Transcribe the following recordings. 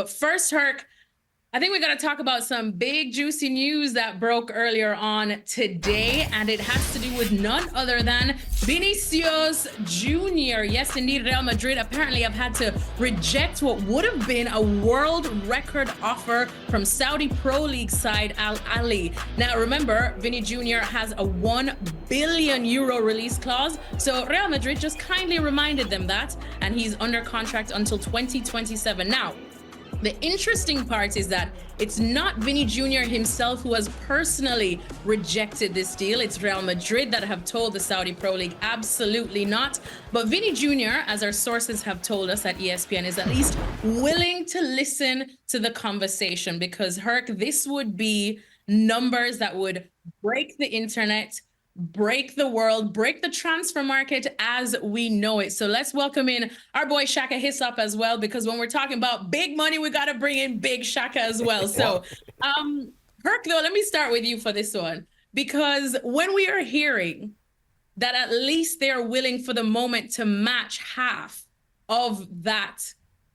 But first, Herc, I think we got to talk about some big juicy news that broke earlier on today, and it has to do with none other than Vinicius Jr. Yes, indeed, Real Madrid apparently have had to reject what would have been a world record offer from Saudi Pro League side Al Ahly. Now, remember, Vinny Jr. has a €1 billion release clause, so Real Madrid just kindly reminded them that, and he's under contract until 2027. Now, the interesting part is that it's not Vinny Jr. himself who has personally rejected this deal. It's Real Madrid that have told the Saudi Pro League absolutely not. But Vinny Jr., as our sources have told us at ESPN, is at least willing to listen to the conversation because, Herc, this would be numbers that would break the internet, break the world, break the transfer market as we know it. So let's welcome in our boy Shaka Hislop as well, because when we're talking about big money, we got to bring in big Shaka as well. So Herc, though, let me start with you for this one, because when we are hearing that at least they're willing for the moment to match half of that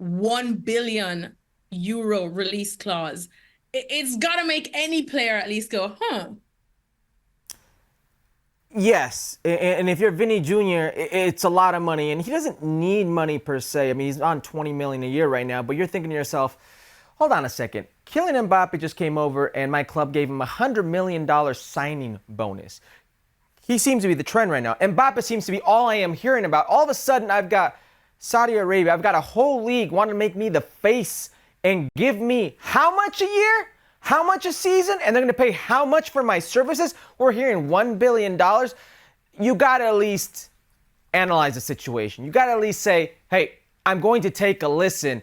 €1 billion release clause, it's got to make any player at least go, Yes, and if you're Vinny Jr., it's a lot of money, and he doesn't need money per se. I mean, he's on $20 million a year right now, but you're thinking to yourself, hold on a second. Kylian Mbappe just came over, and my club gave him a $100 million signing bonus. He seems to be the trend right now. Mbappe seems to be all I am hearing about. All of a sudden, I've got Saudi Arabia. I've got a whole league wanting to make me the face and give me how much a year? How much a season? And they're going to pay how much for my services? We're hearing $1 billion. You got to at least analyze the situation. You got to at least say, hey, I'm going to take a listen.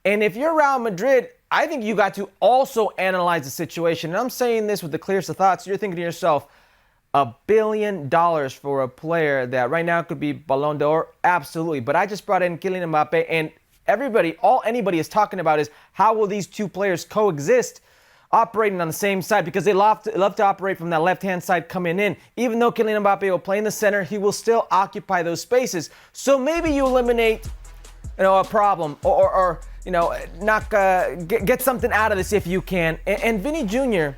And if you're Real Madrid, I think you got to also analyze the situation. And I'm saying this with the clearest of thoughts. You're thinking to yourself, $1 billion for a player that right now could be Ballon d'Or? Absolutely. But I just brought in Kylian Mbappe, and anybody is talking about is how will these two players coexist operating on the same side, because they love to operate from that left-hand side coming in. Even though Kylian Mbappe will play in the center, he will still occupy those spaces. So maybe you eliminate, a problem or knock get something out of this if you can. And Vinny Jr.,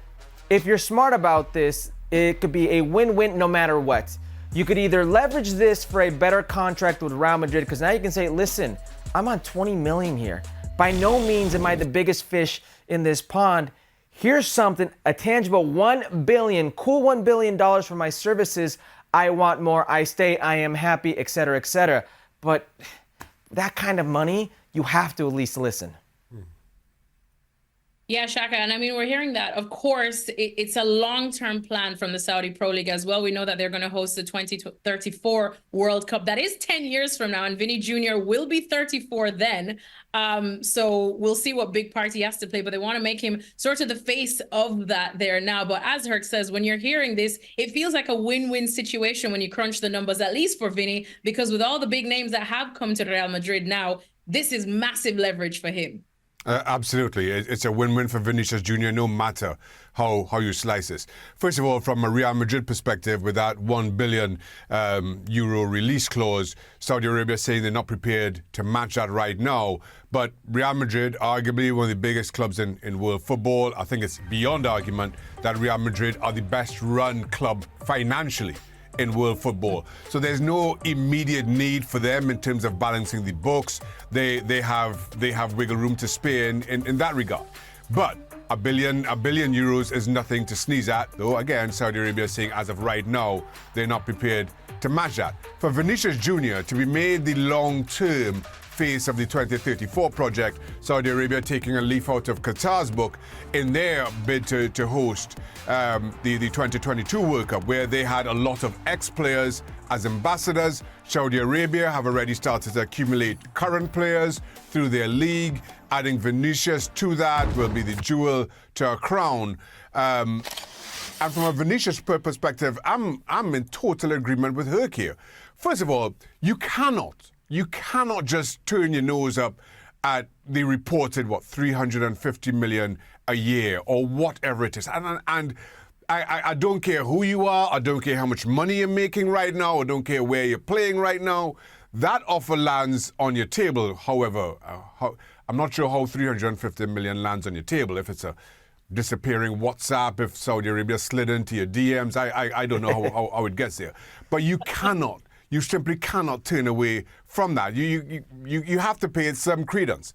if you're smart about this, it could be a win-win no matter what. You could either leverage this for a better contract with Real Madrid, because now you can say, listen, I'm on $20 million here. By no means am I the biggest fish in this pond. Here's something, a tangible $1 billion, cool $1 billion for my services. I want more, I stay, I am happy, etc., etc. But that kind of money, you have to at least listen. Yeah, Shaka, and I mean, we're hearing that. Of course, it's a long-term plan from the Saudi Pro League as well. We know that they're going to host the 2034 World Cup. That is 10 years from now, and Vinny Jr. will be 34 then. So we'll see what big part he has to play, but they want to make him sort of the face of that there now. But as Herc says, when you're hearing this, it feels like a win-win situation when you crunch the numbers, at least for Vinny, because with all the big names that have come to Real Madrid now, this is massive leverage for him. Absolutely. It's a win-win for Vinicius Jr. no matter how you slice this. First of all, from a Real Madrid perspective, with that €1 billion release clause, Saudi Arabia saying they're not prepared to match that right now. But Real Madrid, arguably one of the biggest clubs in world football, I think it's beyond argument that Real Madrid are the best run club financially in world football. So there's no immediate need for them in terms of balancing the books. They have wiggle room to spare in that regard. But a billion euros is nothing to sneeze at, though again, Saudi Arabia is saying as of right now, they're not prepared to match that. For Vinicius Jr. to be made the long-term face of the 2034 project, Saudi Arabia taking a leaf out of Qatar's book in their bid to host the 2022 World Cup, where they had a lot of ex-players as ambassadors. Saudi Arabia have already started to accumulate current players through their league. Adding Vinicius to that will be the jewel to a crown. And from a Vinicius perspective, I'm in total agreement with Herc here. First of all, you cannot just turn your nose up at the reported, 350 million a year or whatever it is. And I don't care who you are. I don't care how much money you're making right now. I don't care where you're playing right now. that offer lands on your table. However, I'm not sure how 350 million lands on your table. If it's a disappearing WhatsApp, if Saudi Arabia slid into your DMs, I don't know how it gets there. But you simply cannot turn away from that. You have to pay it some credence.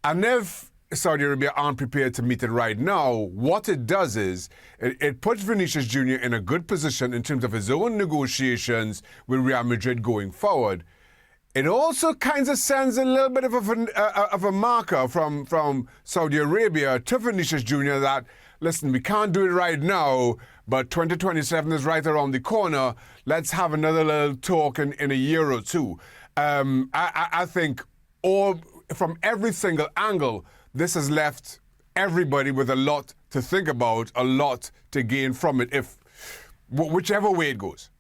And if Saudi Arabia aren't prepared to meet it right now, what it does is it puts Vinicius Jr. in a good position in terms of his own negotiations with Real Madrid going forward. It also kind of sends a little bit of a marker from Saudi Arabia to Vinicius Jr. that, listen, we can't do it right now, but 2027 is right around the corner. Let's have another little talk in a year or two. I think from every single angle, this has left everybody with a lot to think about, a lot to gain from it, whichever way it goes.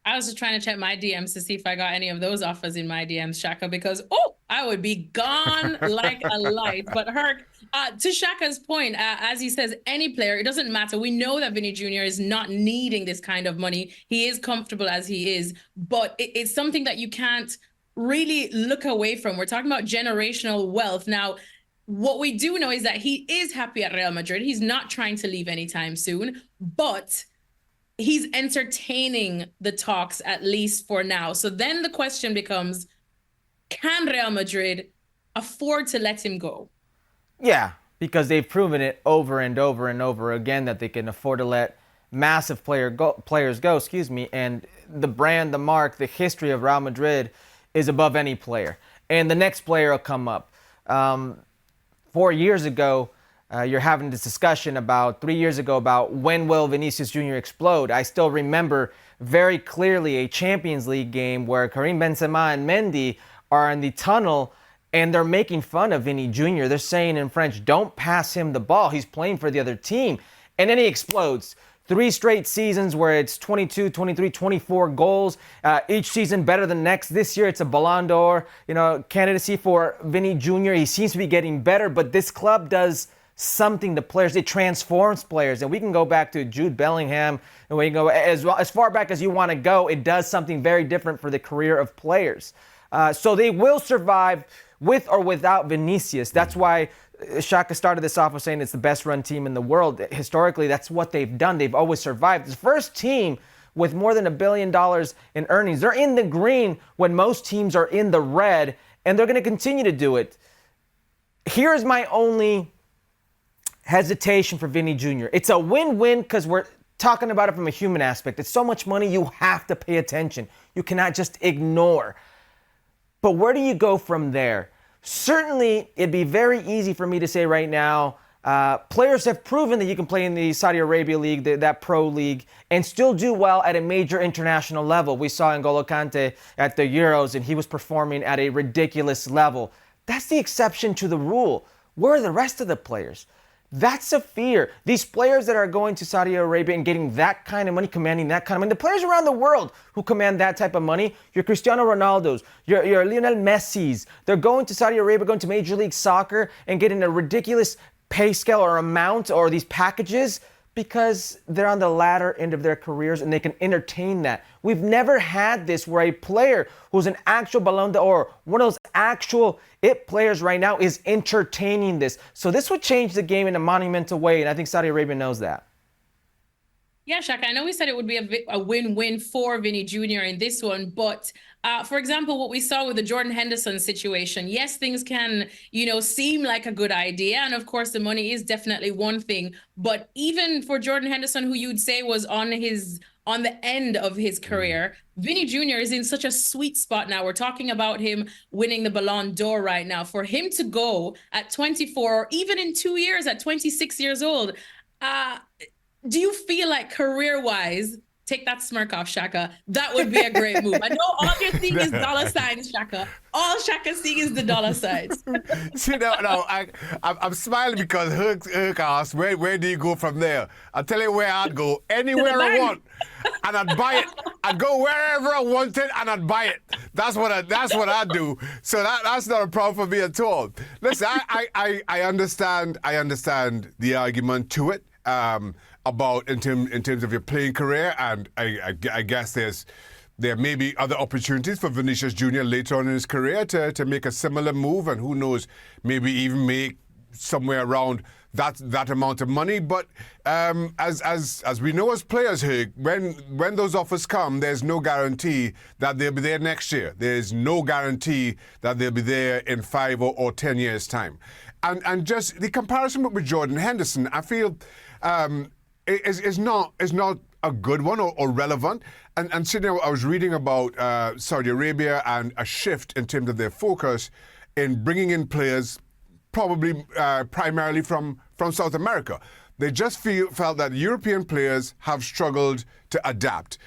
I was just trying to check my DMs to see if I got any of those offers in my DMs, Shaka, because, I would be gone like a light. But Herc, to Shaka's point, as he says, any player, it doesn't matter. We know that Vinny Jr. is not needing this kind of money. He is comfortable as he is, but it's something that you can't really look away from. We're talking about generational wealth. Now, what we do know is that he is happy at Real Madrid. He's not trying to leave anytime soon, but he's entertaining the talks, at least for now. So then the question becomes, can Real Madrid afford to let him go? Yeah, because they've proven it over and over and over again that they can afford to let massive players go, and the brand, the mark, the history of Real Madrid is above any player. And the next player will come up. 4 years ago, you're having this discussion about 3 years ago about when will Vinicius Jr. explode. I still remember very clearly a Champions League game where Karim Benzema and Mendy are in the tunnel and they're making fun of Vinny Jr. They're saying in French, don't pass him the ball. He's playing for the other team. And then he explodes. 3 straight seasons where it's 22, 23, 24 goals. Each season better than next. This year it's a Ballon d'Or, candidacy for Vinny Jr. He seems to be getting better, but this club does something to players. It transforms players. And we can go back to Jude Bellingham, and we can go as far back as you want to go. It does something very different for the career of players. So they will survive with or without Vinicius. That's why Shaka started this off with saying it's the best run team in the world. Historically, that's what they've done. They've always survived. The first team with more than $1 billion in earnings. They're in the green when most teams are in the red, and they're going to continue to do it. Here's my only hesitation for Vinny Jr. It's a win-win because we're talking about it from a human aspect. It's so much money, you have to pay attention. You cannot just ignore. But where do you go from there? Certainly, it'd be very easy for me to say right now, players have proven that you can play in the Saudi Arabia League, that pro league, and still do well at a major international level. We saw N'Golo Kante at the Euros, and he was performing at a ridiculous level. That's the exception to the rule. Where are the rest of the players? That's a fear. These players that are going to Saudi Arabia and getting that kind of money, commanding that kind of money, the players around the world who command that type of money, your Cristiano Ronaldos, your Lionel Messis, they're going to Saudi Arabia, going to Major League Soccer and getting a ridiculous pay scale or amount or these packages because they're on the latter end of their careers and they can entertain that. We've never had this where a player who's an actual Ballon d'Or, one of those actual it players right now is entertaining this. So this would change the game in a monumental way, and I think Saudi Arabia knows that. Yeah, Shaka, I know we said it would be a win-win for Vinny Jr. in this one, but for example, what we saw with the Jordan Henderson situation, yes, things can, seem like a good idea. And of course, the money is definitely one thing. But even for Jordan Henderson, who you'd say was on the end of his career, Vinny Jr. is in such a sweet spot now. We're talking about him winning the Ballon d'Or right now. For him to go at 24, or even in 2 years at 26 years old, do you feel like career-wise, take that smirk off, Shaka, that would be a great move? I know all you're seeing is dollar signs, Shaka. All Shaka's seeing is the dollar signs. See, I'm smiling because Herc asked, where do you go from there? I'll tell you where I'd go. Anywhere I want. And I'd buy it. I'd go wherever I wanted and I'd buy it. That's what I'd do. So that's not a problem for me at all. Listen, I understand the argument to it. About in terms of your playing career, and I guess there's there may be other opportunities for Vinicius Jr. later on in his career to make a similar move, and who knows, maybe even make somewhere around that amount of money. But as we know as players here, when those offers come, there's no guarantee that they'll be there next year. There's no guarantee that they'll be there in 5 or 10 years' time. And just the comparison with Jordan Henderson, I feel is not a good one or relevant. And sitting there, I was reading about Saudi Arabia and a shift in terms of their focus in bringing in players probably primarily from South America. They just felt that European players have struggled to adapt.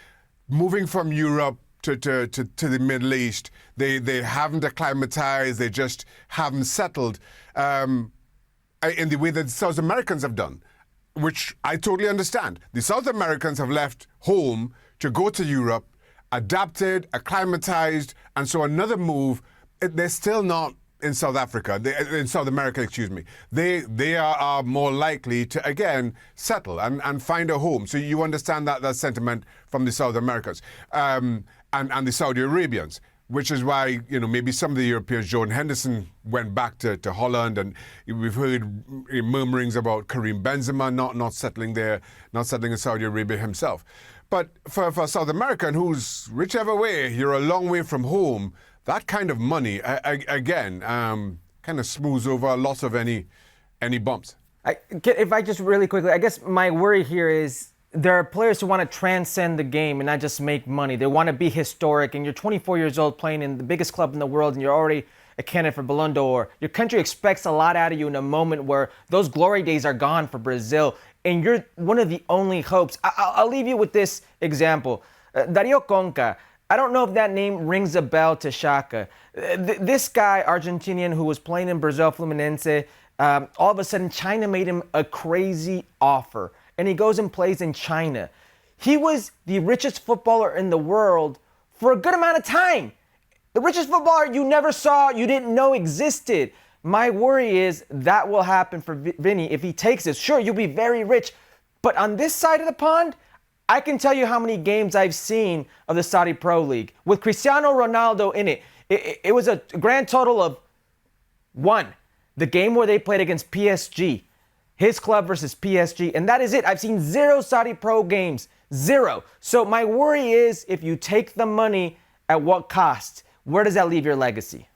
Moving from Europe to the Middle East, they haven't acclimatized, they just haven't settled in the way that the South Americans have done, which I totally understand. The South Americans have left home to go to Europe, adapted, acclimatized, and so another move, they're still not in South Africa, in South America, excuse me. They are more likely to, again, settle and find a home. So you understand that sentiment from the South Americans and the Saudi Arabians, which is why, maybe some of the Europeans, Jordan Henderson went back to Holland, and we've heard murmurings about Karim Benzema not settling there, not settling in Saudi Arabia himself. But for South American, who's whichever way, you're a long way from home, that kind of money, again, kind of smooths over a lot of any bumps. If I just really quickly, I guess my worry here is there are players who want to transcend the game and not just make money. They want to be historic, and you're 24 years old playing in the biggest club in the world, and you're already a candidate for Ballon d'Or. Your country expects a lot out of you in a moment where those glory days are gone for Brazil, and you're one of the only hopes. I'll leave you with this example. Dario Conca. I don't know if that name rings a bell to Shaka. This guy, Argentinian, who was playing in Brazil Fluminense, all of a sudden China made him a crazy offer, and he goes and plays in China. He was the richest footballer in the world for a good amount of time. The richest footballer you never saw, you didn't know existed. My worry is that will happen for Vinny if he takes this. Sure, you'll be very rich, but on this side of the pond, I can tell you how many games I've seen of the Saudi Pro League with Cristiano Ronaldo in it. It was a grand total of 1. The game where they played against PSG, his club versus PSG, and that is it. I've seen 0 Saudi Pro games, 0. So my worry is if you take the money, at what cost? Where does that leave your legacy?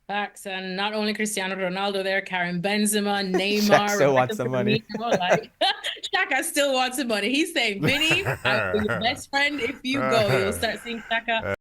Facts, and not only Cristiano Ronaldo there, Karim Benzema, Neymar. Shaq still wants the money. Shaka still wants the money. He's saying, Vinny, I'll be your best friend if you go. You'll start seeing Shaka